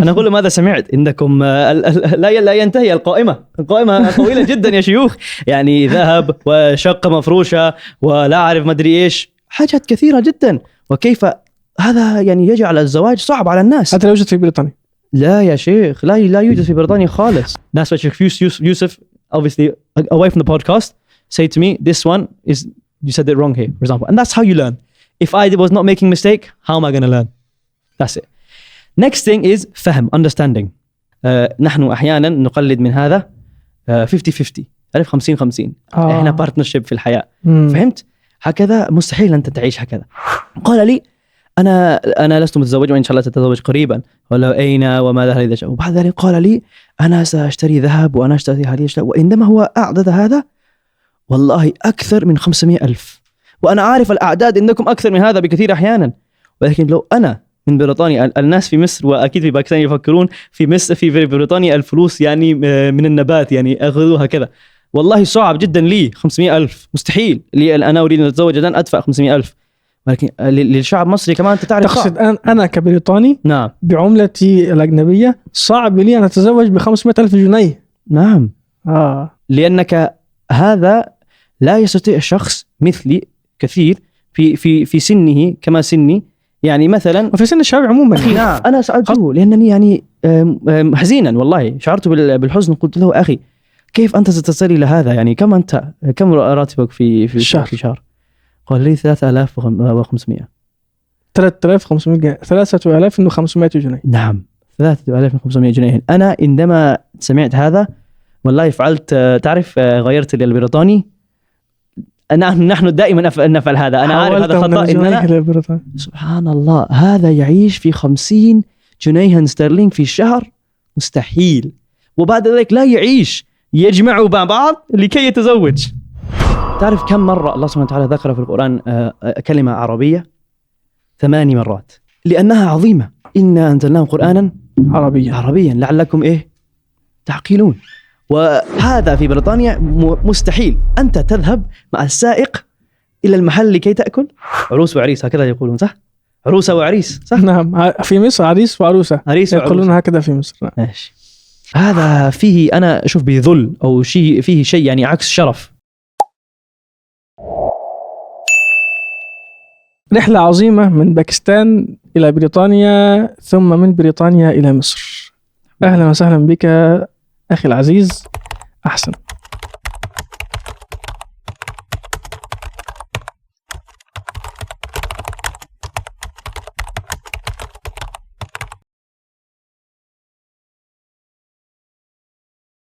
أنا أقول ماذا سمعت عندكم؟ لا ينتهي القائمة طويلة جدا يا شيوخ، يعني ذهب وشقة مفروشة ولا أعرف ما أدري إيش، حاجات كثيرة جدا. وكيف هذا يعني يجعل الزواج صعب على الناس؟ حتى لا يوجد في بريطانيا. لا يا شيخ، لا يوجد في بريطانيا خالص. ناس شيخ يوسف obviously away from the podcast say to me, this one is, you said it wrong here, for example, and that's how you learn. If I was not making mistake, how am I going to learn? That's it. Next thing is فهم, understanding. نحن أحيانا نقلد من هذا 50-50، عارف 50-50. إحنا partnership في الحياة. فهمت؟ هكذا مستحيل أنت تعيش هكذا. قال لي أنا لست متزوج وإن شاء الله سأتزوج قريبا، ولا أين وماذا هذا الشيء. وبعد ذلك قال لي أنا سأشتري ذهب وأنا أشتري هذه الأشياء، وإنما هو أعدد هذا والله أكثر من 500,000. وأنا عارف الأعداد عندكم أكثر من هذا بكثير أحيانا، ولكن لو أنا من بريطانيا، الناس في مصر وأكيد في باكستان يفكرون في مصر في بريطانيا الفلوس يعني من النبات، يعني أخذوها كذا. والله صعب جدا لي 500,000، مستحيل لي. أنا أريد أن أتزوج الآن أدفع 500,000، ولكن للشعب المصري كمان أنت تعرف. تقصد أنا كبريطاني نعم بعملتي الأجنبية صعب لي أن أتزوج ب500,000 جنيه. نعم لأنك هذا لا يستطيع شخص مثلي كثير في سنه كما سني، يعني مثلا وفي سن الشباب عموما. نعم أنا سألته لأنني يعني حزينا والله، شعرت بالحزن. قلت له أخي كيف أنت ستصل إلى هذا؟ يعني كم راتبك في شهر؟ قال لي 3,500. 3,500 3,500 جنيه. نعم 3,500 جنيه. أنا عندما سمعت هذا والله فعلت، تعرف غيرت للبريطاني. نحن دائما نفعل هذا. أنا عارف هذا خطأ. إننا سبحان الله هذا يعيش في 50 جنيه استرليني في الشهر، مستحيل. وبعد ذلك لا يعيش، يجمعوا مع بعض لكي يتزوج. تعرف كم مرة الله سبحانه وتعالى ذكر في القرآن كلمة عربية؟ 8 مرات، لأنها عظيمة. إنا أنزلناه قرآنا عربيا لعلكم تعقلون. وهذا في بريطانيا مستحيل. أنت تذهب مع السائق إلى المحل لكي تأكل. عروس وعريس هكذا يقولون، صح؟ عروسة وعريس، صح؟ نعم في مصر عريس وعروسة يقولون هكذا في مصر. ماشي. هذا فيه أنا أشوف بذل أو شيء، فيه شيء يعني عكس شرف. رحلة عظيمة من باكستان إلى بريطانيا، ثم من بريطانيا إلى مصر. أهلا وسهلا بك أخي العزيز. أحسن.